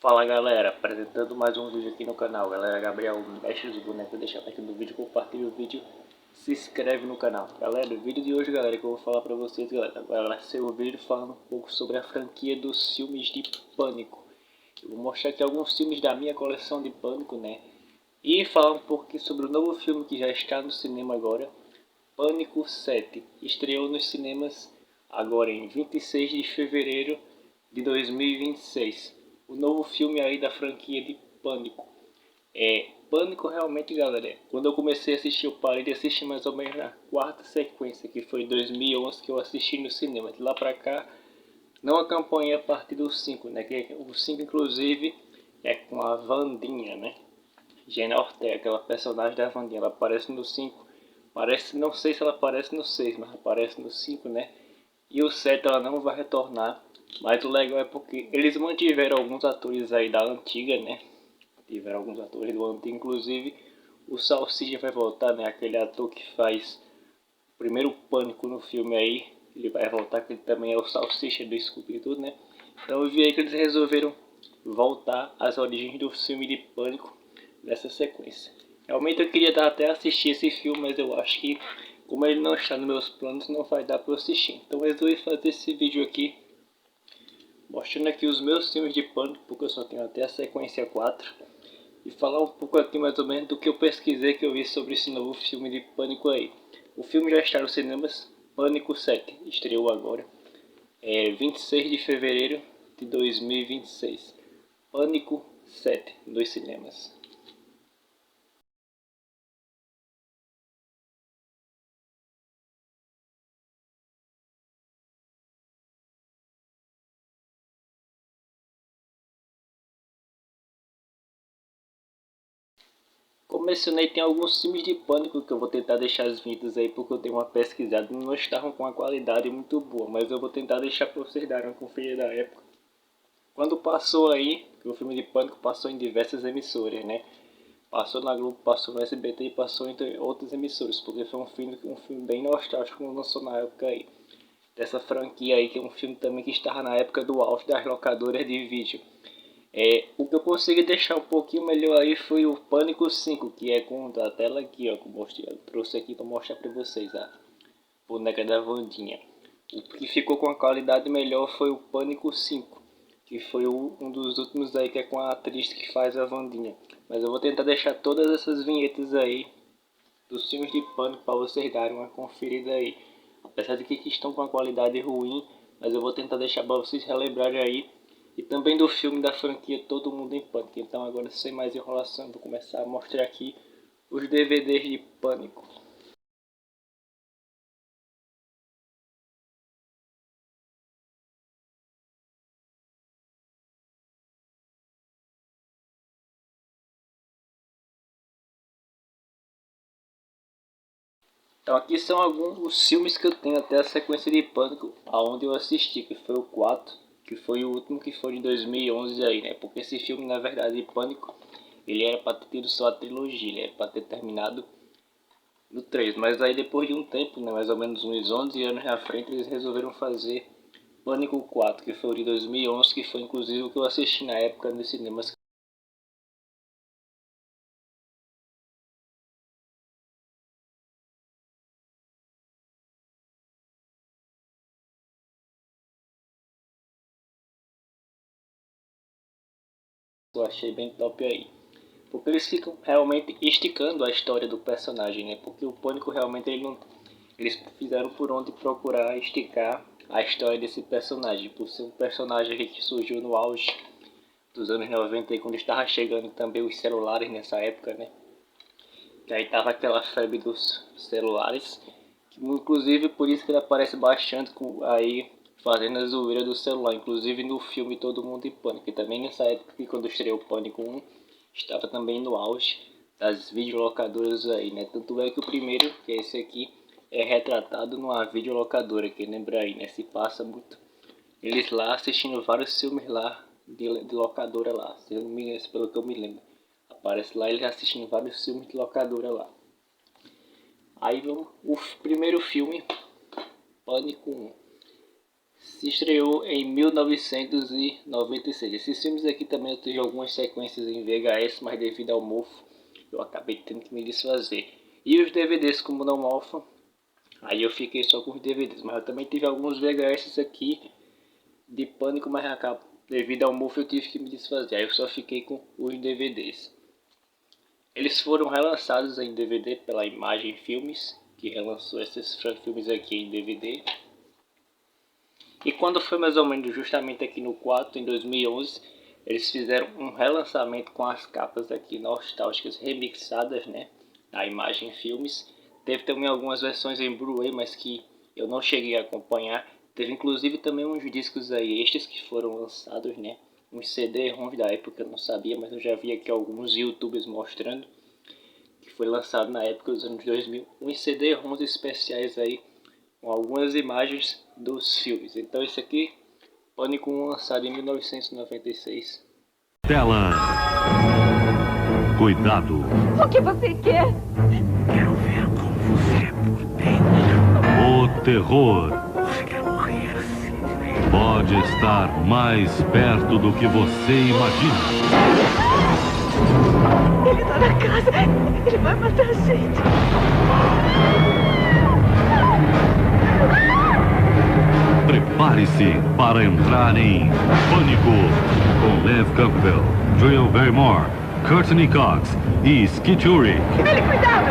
Fala galera, apresentando mais um vídeo aqui no canal. Galera, Gabriel, mestre dos bonecos, deixa aqui no vídeo, compartilha o vídeo, se inscreve no canal. Galera, o vídeo de hoje, galera, que eu vou falar pra vocês, galera, agora vai ser o vídeo falando um pouco sobre a franquia dos filmes de Pânico. Eu vou mostrar aqui alguns filmes da minha coleção de Pânico, né? E falar um pouquinho sobre o novo filme que já está no cinema agora, Pânico 7. Estreou nos cinemas agora em 26 de fevereiro de 2026. O novo filme aí da franquia de Pânico. Pânico realmente, galera. Quando eu comecei a assistir, eu parei de assistir mais ou menos na quarta sequência, que foi em 2011 que eu assisti no cinema. De lá pra cá, não acompanhei a partir do 5, né? Que o 5 inclusive é com a Wandinha, né? Jenna Ortega, aquela personagem da Wandinha, ela aparece no 5. Parece, não sei se ela aparece no 6, mas aparece no 5, né? E o 7 ela não vai retornar. Mas o legal é porque eles mantiveram alguns atores aí da antiga, né? Tiveram alguns atores do antigo, inclusive o Salsicha vai voltar, né? Aquele ator que faz o primeiro Pânico no filme aí. Ele vai voltar, que ele também é o Salsicha do Scooby-Doo, né? Então eu vi aí que eles resolveram voltar às origens do filme de Pânico nessa sequência. Realmente eu queria até assistir esse filme, mas eu acho que como ele não está nos meus planos, não vai dar para assistir. Então eu resolvi fazer esse vídeo aqui, mostrando aqui os meus filmes de Pânico, porque eu só tenho até a sequência 4. E falar um pouco aqui mais ou menos do que eu pesquisei, que eu vi sobre esse novo filme de Pânico aí. O filme já está nos cinemas, Pânico 7, estreou agora, 26 de fevereiro de 2026. Pânico 7, nos cinemas. Como mencionei, tem alguns filmes de Pânico que eu vou tentar deixar as vinhetas aí, porque eu dei uma pesquisada e não estavam com uma qualidade muito boa, mas eu vou tentar deixar para vocês darem uma conferida da época. Quando passou aí, que o filme de Pânico passou em diversas emissoras, né? Passou na Globo, passou no SBT e passou entre outras emissoras, porque foi um filme bem nostálgico que lançou na época aí. Dessa franquia aí, que é um filme também que estava na época do auge das locadoras de vídeo. O que eu consegui deixar um pouquinho melhor aí foi o Pânico 5, que é com a tela aqui, ó, que eu trouxe aqui para mostrar para vocês, a boneca da Wandinha. O que ficou com a qualidade melhor foi o Pânico 5, que foi um dos últimos aí, que é com a atriz que faz a Wandinha. Mas eu vou tentar deixar todas essas vinhetas aí dos filmes de Pânico para vocês darem uma conferida aí. Apesar de que estão com a qualidade ruim, mas eu vou tentar deixar para vocês relembrarem aí. E também do filme da franquia Todo Mundo em Pânico. Então agora, sem mais enrolação, vou começar a mostrar aqui os DVDs de Pânico. Então aqui são alguns dos filmes que eu tenho até a sequência de Pânico, aonde eu assisti, que foi o 4, que foi o último, que foi de 2011 aí, né? Porque esse filme, na verdade, de Pânico, ele era para ter tido só a trilogia, ele era para ter terminado no 3, mas aí depois de um tempo, né, mais ou menos uns 11 anos na frente, eles resolveram fazer Pânico 4, que foi o de 2011, que foi inclusive o que eu assisti na época nos cinemas. Eu achei bem top aí. Porque eles ficam realmente esticando a história do personagem, né? Porque o Pânico realmente ele não, eles fizeram por onde procurar esticar a história desse personagem, por ser um personagem que surgiu no auge dos anos 90 e quando estava chegando também os celulares nessa época, né? Que aí tava aquela febre dos celulares, que inclusive por isso que ele aparece bastante aí fazendo a zoeira do celular, inclusive no filme Todo Mundo em Pânico, que também nessa época que quando estreou o Pânico 1, estava também no auge das videolocadoras aí, né? Tanto é que o primeiro, que é esse aqui, é retratado numa videolocadora, que lembra aí, né? Se passa muito. Eles lá assistindo vários filmes lá, de locadora lá, se eu não me engano, pelo que eu me lembro. Aparece lá eles assistindo vários filmes de locadora lá. Aí vamos, o primeiro filme, Pânico 1. se estreou em 1996. Esses filmes aqui também eu tive algumas sequências em VHS, mas devido ao mofo eu acabei tendo que me desfazer. E os DVDs, como não mofam, aí eu fiquei só com os DVDs. Mas eu também tive alguns VHS aqui de Pânico, mas devido ao mofo eu tive que me desfazer. Aí eu só fiquei com os DVDs. Eles foram relançados em DVD pela Imagem Filmes, que relançou esses filmes aqui em DVD. E quando foi mais ou menos justamente aqui no 4, em 2011, eles fizeram um relançamento com as capas aqui nostálgicas remixadas, né, da Imagem Filmes. Teve também algumas versões em Blu-ray, mas que eu não cheguei a acompanhar. Teve inclusive também uns discos aí extras que foram lançados, né, uns CD-ROMs da época, eu não sabia, mas eu já vi aqui alguns YouTubers mostrando que foi lançado na época dos anos 2000, uns CD-ROMs especiais aí com algumas imagens dos filmes. Então esse aqui, Pânico 1, lançado em 1996. Tela. Cuidado. O que você quer? Quero ver como você é por dentro. O terror Você quer morrer, Sidney? pode estar mais perto do que você imagina. Ele tá na casa. Ele vai matar a gente. Prepare-se para entrar em Pânico com Lev Campbell, Drew Barrymore, Courtney Cox e Skip Urich. Ele, cuidado!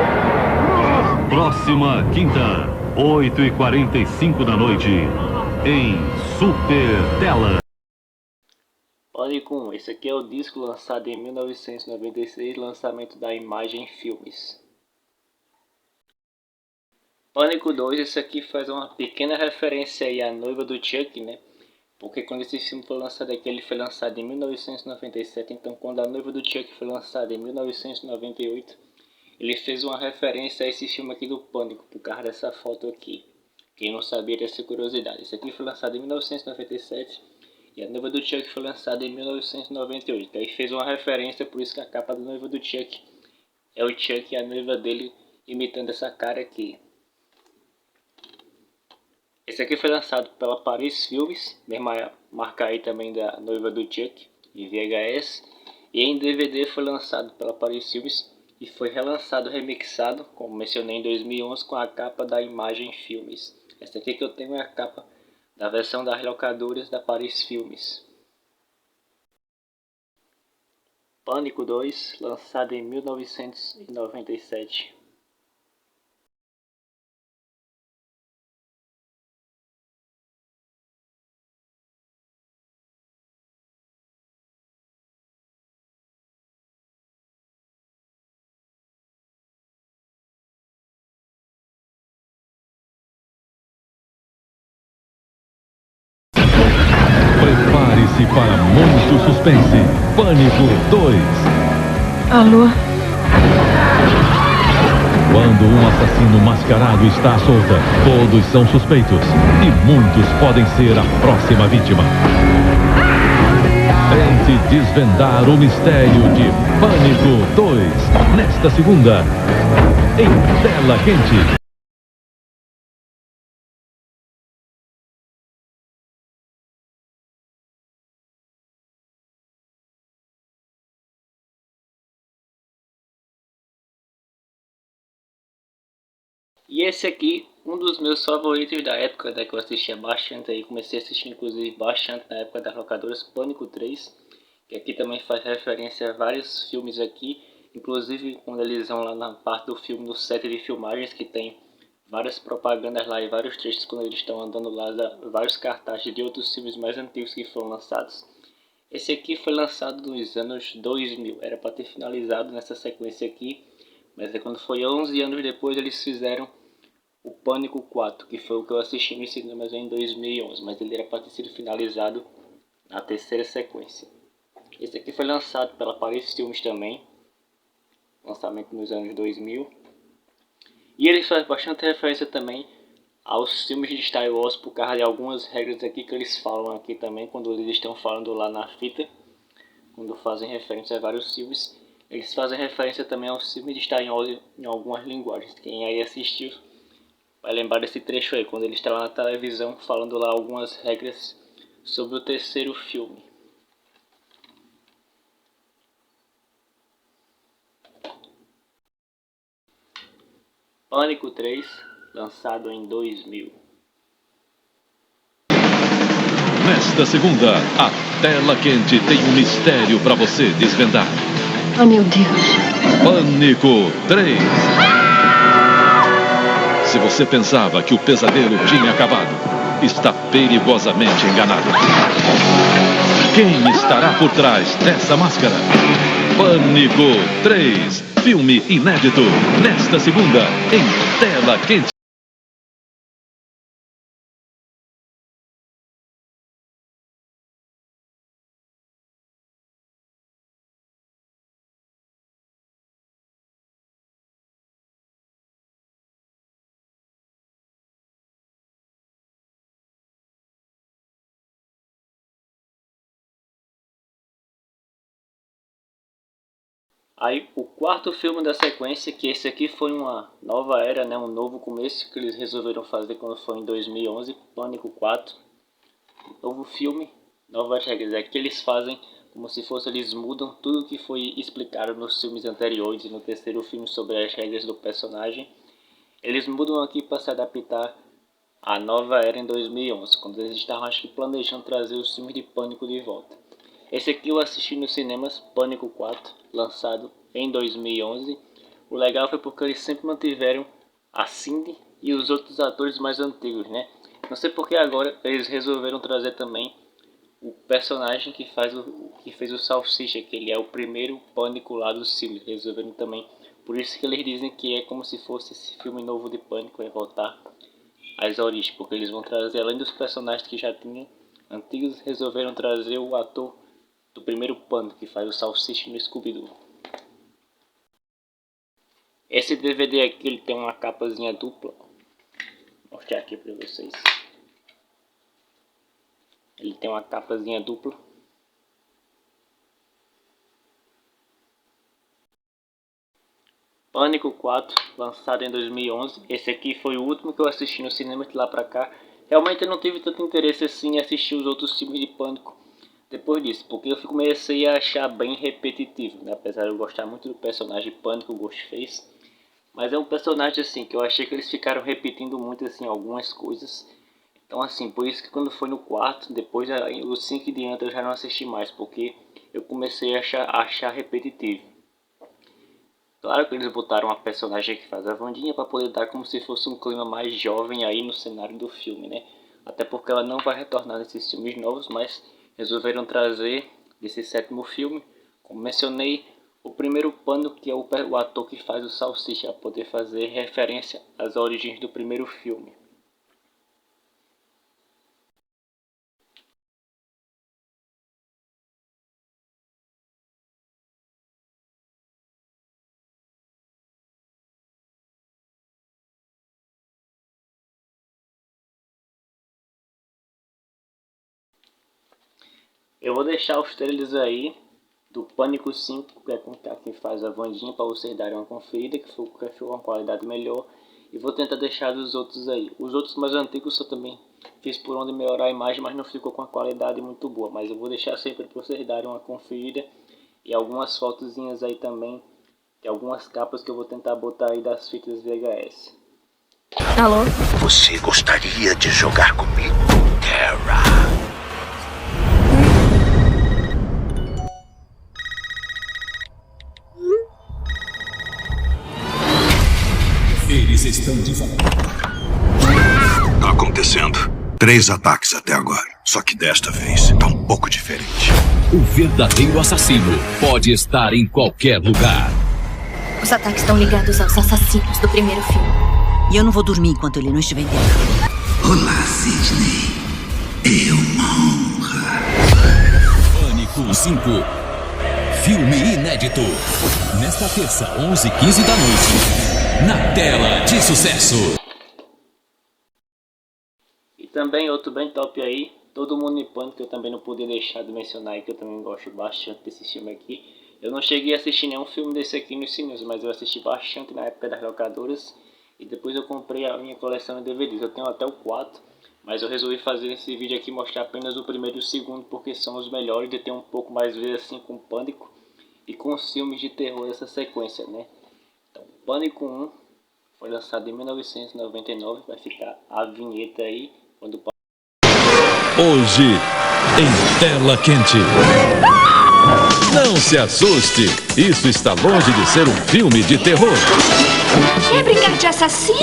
Próxima quinta, 8h45 da noite, em Super Tela. Pânico 1, esse aqui é o disco lançado em 1996, lançamento da Imagem Filmes. Pânico 2, esse aqui faz uma pequena referência aí à noiva do Chuck, né? Porque quando esse filme foi lançado aqui, ele foi lançado em 1997, então quando a noiva do Chuck foi lançada em 1998, ele fez uma referência a esse filme aqui do Pânico, por causa dessa foto aqui. Quem não sabia dessa curiosidade. Esse aqui foi lançado em 1997 e a noiva do Chuck foi lançada em 1998. Aí fez uma referência, por isso que a capa da noiva do Chuck é o Chuck e a noiva dele imitando essa cara aqui. Esse aqui foi lançado pela Paris Filmes, mesma marca aí também da noiva do Chuck, em VHS. E em DVD foi lançado pela Paris Filmes e foi relançado, remixado, como mencionei em 2011, com a capa da Imagem Filmes. Essa aqui que eu tenho é a capa da versão das locadoras da Paris Filmes. Pânico 2, lançado em 1997. Prepare-se para muito suspense. Pânico 2. Alô? Quando um assassino mascarado está à solta, todos são suspeitos e muitos podem ser a próxima vítima. Tente desvendar o mistério de Pânico 2 nesta segunda, em Tela Quente. E esse aqui, um dos meus favoritos da época, que eu assistia bastante aí, comecei a assistir inclusive bastante na época das locadoras, Pânico 3, que aqui também faz referência a vários filmes aqui, inclusive quando eles vão lá na parte do filme, no set de filmagens, que tem várias propagandas lá e vários trechos quando eles estão andando lá, vários cartazes de outros filmes mais antigos que foram lançados. Esse aqui foi lançado nos anos 2000, era para ter finalizado nessa sequência aqui, mas quando foi 11 anos depois eles fizeram o Pânico 4, que foi o que eu assisti nos cinemas em 2011, mas ele era para ter sido finalizado na terceira sequência. Esse aqui foi lançado pela Paris Filmes também, lançamento nos anos 2000. E ele faz bastante referência também aos filmes de Star Wars, por causa de algumas regras aqui que eles falam aqui também, quando eles estão falando lá na fita, quando fazem referência a vários filmes. Eles fazem referência também aos filmes de Star Wars em algumas linguagens. Quem aí assistiu vai lembrar desse trecho aí, quando ele está lá na televisão falando lá algumas regras sobre o terceiro filme. Pânico 3, lançado em 2000. Nesta segunda, a tela quente tem um mistério para você desvendar. Oh, meu Deus. Pânico 3. Se você pensava que o pesadelo tinha acabado, está perigosamente enganado. Quem estará por trás dessa máscara? Pânico 3. Filme inédito. Nesta segunda, em tela quente. Aí o quarto filme da sequência, que esse aqui foi uma nova era, né, um novo começo que eles resolveram fazer quando foi em 2011, Pânico 4. Novo filme, novas regras, é que eles fazem como se fosse, eles mudam tudo que foi explicado nos filmes anteriores e no terceiro filme sobre as regras do personagem. Eles mudam aqui para se adaptar à nova era em 2011, quando eles estavam acho que planejando trazer os filmes de Pânico de volta. Esse aqui eu assisti nos cinemas, Pânico 4, lançado em 2011. O legal foi porque eles sempre mantiveram a Cindy e os outros atores mais antigos, né? Não sei porque agora eles resolveram trazer também o personagem que fez o Salsicha, que ele é o primeiro Pânico lá do filme. Resolveram também, por isso que eles dizem que é como se fosse esse filme novo de Pânico, vai voltar às origens, porque eles vão trazer, além dos personagens que já tinham antigos, resolveram trazer o ator do primeiro Pânico, que faz o Salsicha no Scooby-Doo. Esse DVD aqui ele tem uma capazinha dupla. Vou mostrar aqui para vocês. Ele tem uma capazinha dupla. Pânico 4, lançado em 2011. Esse aqui foi o último que eu assisti no cinema de lá pra cá. Realmente eu não tive tanto interesse assim em assistir os outros filmes de Pânico depois disso, porque eu comecei a achar bem repetitivo, né? Apesar de eu gostar muito do personagem Pânico, o Ghostface. Mas é um personagem assim que eu achei que eles ficaram repetindo muito assim algumas coisas. Então assim, por isso que quando foi no quarto, depois os 5 em diante eu já não assisti mais, porque eu comecei a achar repetitivo. Claro que eles botaram uma personagem que faz a Wandinha para poder dar como se fosse um clima mais jovem aí no cenário do filme, né? Até porque ela não vai retornar nesses filmes novos, mas resolveram trazer desse sétimo filme, como mencionei, o primeiro Pânico, que é o ator que faz o Salsicha, para poder fazer referência às origens do primeiro filme. Eu vou deixar os trailers aí do Pânico 5, que é com quem faz a Wandinha, para vocês darem uma conferida, que foi uma qualidade melhor. E vou tentar deixar os outros aí. Os outros mais antigos eu também fiz por onde melhorar a imagem, mas não ficou com a qualidade muito boa. Mas eu vou deixar sempre para vocês darem uma conferida. E algumas fotozinhas aí também, de algumas capas que eu vou tentar botar aí das fitas VHS. Alô? Você gostaria de jogar comigo, Terra? Eles estão de volta. Tá acontecendo. 3 ataques até agora. Só que desta vez tá um pouco diferente. O verdadeiro assassino pode estar em qualquer lugar. Os ataques estão ligados aos assassinos do primeiro filme. E eu não vou dormir enquanto ele não estiver dentro. Olá, Sidney. É uma honra. Pânico 5. Filme inédito. Nesta terça, 11h15 da noite. Na tela de sucesso. E também outro bem top aí, Todo Mundo em Pânico, que eu também não podia deixar de mencionar aí, que eu também gosto bastante desse filme aqui. Eu não cheguei a assistir nenhum filme desse aqui nos cinemas, mas eu assisti bastante na época das locadoras. E depois eu comprei a minha coleção de DVDs. Eu tenho até o 4, mas eu resolvi fazer esse vídeo aqui mostrar apenas o primeiro e o segundo, porque são os melhores, de ter um pouco mais vezes assim com Pânico e com os filmes de terror dessa sequência, né? Então, Pânico 1 foi lançado em 1999, vai ficar a vinheta aí quando Hoje, em Tela Quente. Não se assuste, isso está longe de ser um filme de terror. Quer brincar de assassino?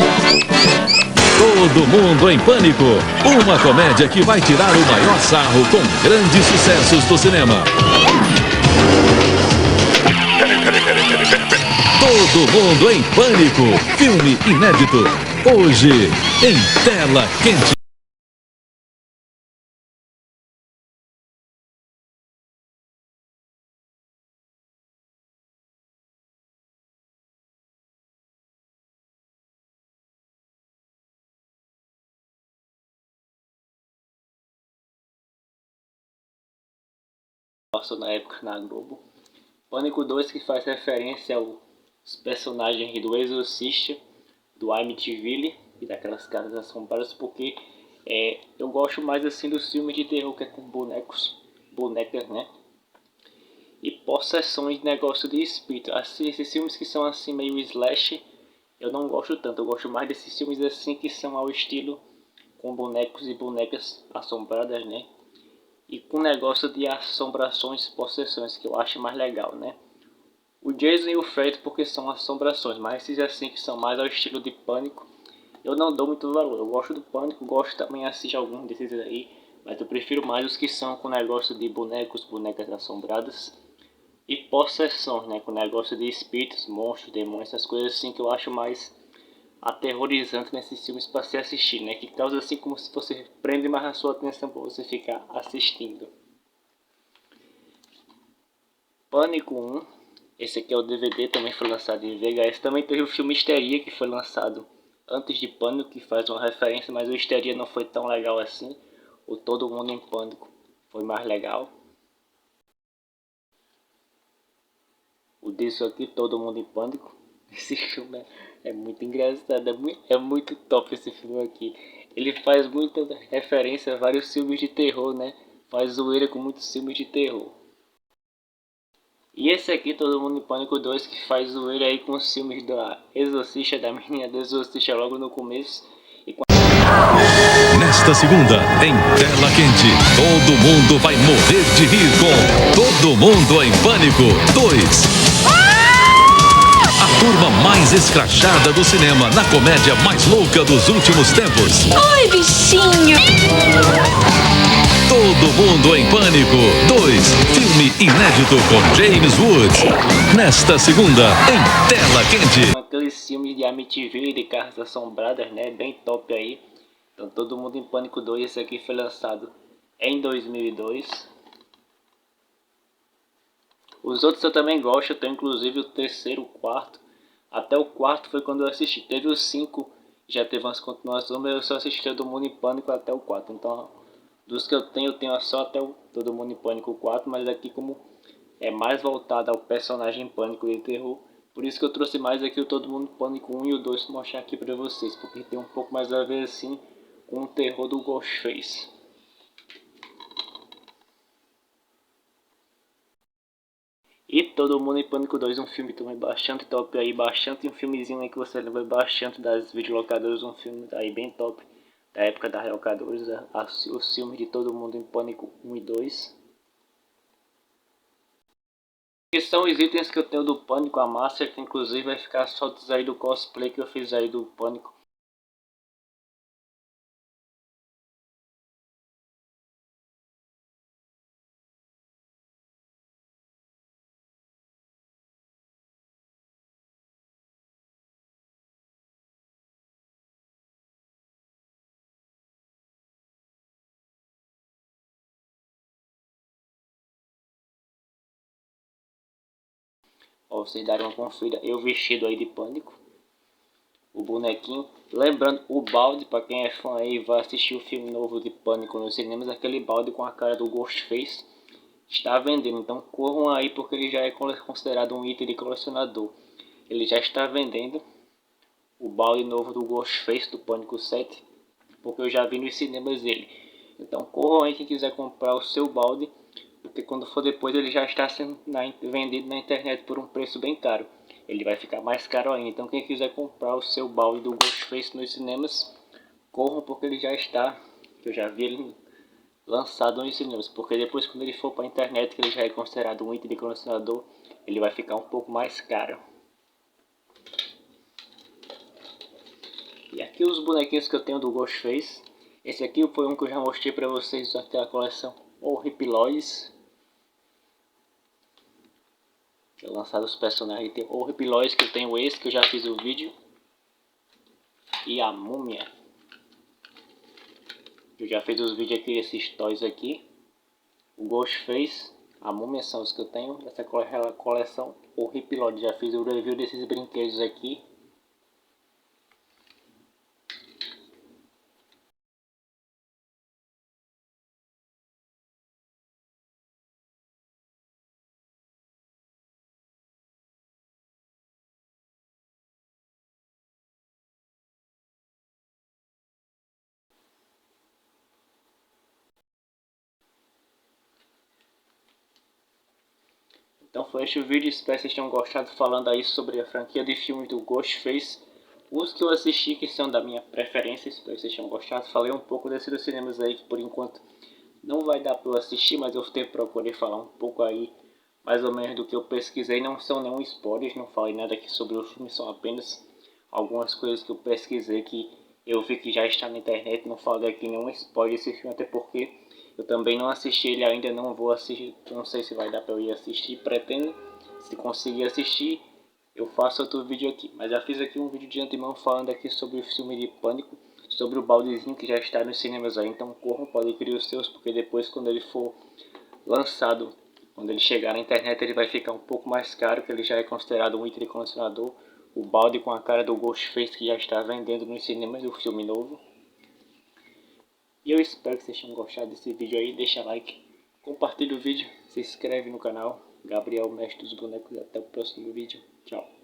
Todo Mundo em Pânico, uma comédia que vai tirar o maior sarro com grandes sucessos do cinema. Todo Mundo em Pânico, filme inédito, hoje em Tela Quente. passou na época na Globo. Pânico 2, que faz referência aos personagens do Exorcista, do Amityville e daquelas casas assombradas, porque eu gosto mais assim dos filmes de terror que é com bonecas, né? E possessões de negócio de espírito. Assim, esses filmes que são assim meio slash, eu não gosto tanto. Eu gosto mais desses filmes assim que são ao estilo com bonecos e bonecas assombradas, né? E com negócio de assombrações, possessões, que eu acho mais legal, né? O Jason e o Fred porque são assombrações, mas esses assim que são mais ao estilo de Pânico, eu não dou muito valor. Eu gosto do Pânico, gosto também de assistir alguns desses aí, mas eu prefiro mais os que são com negócio de bonecos, bonecas assombradas e possessões, né? Com negócio de espíritos, monstros, demônios, essas coisas assim que eu acho mais aterrorizante nesses filmes para se assistir, né? Que causa assim como se você prende mais a sua atenção para você ficar assistindo. Pânico 1, esse aqui é o DVD, também foi lançado em VHS. Também teve o filme Histeria, que foi lançado antes de Pânico, que faz uma referência, mas o Histeria não foi tão legal assim. O Todo Mundo em Pânico foi mais legal. O disso aqui, Todo Mundo em Pânico. Esse filme é muito engraçado, é muito top esse filme aqui. Ele faz muita referência a vários filmes de terror, né? Faz zoeira com muitos filmes de terror. E esse aqui, Todo Mundo em Pânico 2, que faz zoeira aí com os filmes da Exorcista, da menina do Exorcista logo no começo. Nesta segunda, em Tela Quente, todo mundo vai morrer de rir com Todo Mundo em Pânico 2. A turma mais escrachada do cinema na comédia mais louca dos últimos tempos. Oi, bichinho! Todo Mundo em Pânico 2, filme inédito com James Woods. Nesta segunda, em Tela Quente. Aqueles filmes de Amityville, de casas assombradas, né? Bem top aí. Então, Todo Mundo em Pânico 2, esse aqui foi lançado em 2002. Os outros eu também gosto, eu tenho inclusive o terceiro, o quarto. Até o quarto foi quando eu assisti. Teve os 5, já teve umas continuações, mas eu só assisti Todo Mundo em Pânico até o 4. Então, dos que eu tenho só até o Todo Mundo em Pânico 4, mas aqui como é mais voltado ao personagem Pânico de terror, por isso que eu trouxe mais aqui o Todo Mundo em Pânico 1 e o 2 para mostrar aqui para vocês, porque tem um pouco mais a ver assim com o terror do Ghostface. E Todo Mundo em Pânico 2, um filme também bastante top aí, bastante um filmezinho aí que você lembra bastante das videolocadoras, um filme aí bem top da época das locadoras, os filmes de Todo Mundo em Pânico 1 e 2. Que são os itens que eu tenho do Pânico, a máscara, que inclusive vai ficar fotos aí do cosplay que eu fiz aí do Pânico. Ó, vocês darem uma conferida, eu vestido aí de Pânico, o bonequinho, lembrando o balde, para quem é fã aí vai assistir o filme novo de Pânico nos cinemas, aquele balde com a cara do Ghostface está vendendo, então corram aí porque ele já é considerado um item de colecionador, ele já está vendendo o balde novo do Ghostface do Pânico 7, porque eu já vi nos cinemas ele. Então corram aí quem quiser comprar o seu balde, porque quando for depois ele já está sendo vendido na internet por um preço bem caro. Ele vai ficar mais caro ainda. Então quem quiser comprar o seu balde do Ghostface nos cinemas, corram porque ele já está, eu já vi ele lançado nos cinemas, porque depois quando ele for para a internet, que ele já é considerado um item de colecionador, ele vai ficar um pouco mais caro. E aqui os bonequinhos que eu tenho do Ghostface. Esse aqui foi um que eu já mostrei para vocês daquela coleção Horripiloids. Que é lançado os personagens. Tem Horripiloids, que eu tenho esse que eu já fiz o vídeo. E a Múmia. Eu já fiz os vídeos aqui, esses toys aqui. O Ghostface, a Múmia são os que eu tenho dessa coleção Horripiloids. Já fiz o review desses brinquedos aqui. Então foi este o vídeo, espero que vocês tenham gostado falando aí sobre a franquia de filmes do Ghostface. Os que eu assisti que são da minha preferência, espero que vocês tenham gostado. Falei um pouco desse dos cinemas aí que por enquanto não vai dar para eu assistir, mas eu procurei falar um pouco aí mais ou menos do que eu pesquisei. Não são nenhum spoilers, não falei nada aqui sobre o filme, são apenas algumas coisas que eu pesquisei que eu vi que já está na internet. Não falei aqui nenhum spoiler desse filme, até porque eu também não assisti ele ainda, não vou assistir, não sei se vai dar para eu ir assistir, pretendo, se conseguir assistir, eu faço outro vídeo aqui. Mas já fiz aqui um vídeo de antemão falando aqui sobre o filme de Pânico, sobre o baldezinho que já está nos cinemas aí, então corram, podem criar os seus, porque depois quando ele for lançado, quando ele chegar na internet ele vai ficar um pouco mais caro, que ele já é considerado um item de colecionador, o balde com a cara do Ghostface que já está vendendo nos cinemas do filme novo. E eu espero que vocês tenham gostado desse vídeo aí, deixa like, compartilha o vídeo, se inscreve no canal. Gabriel, mestre dos bonecos, até o próximo vídeo, tchau.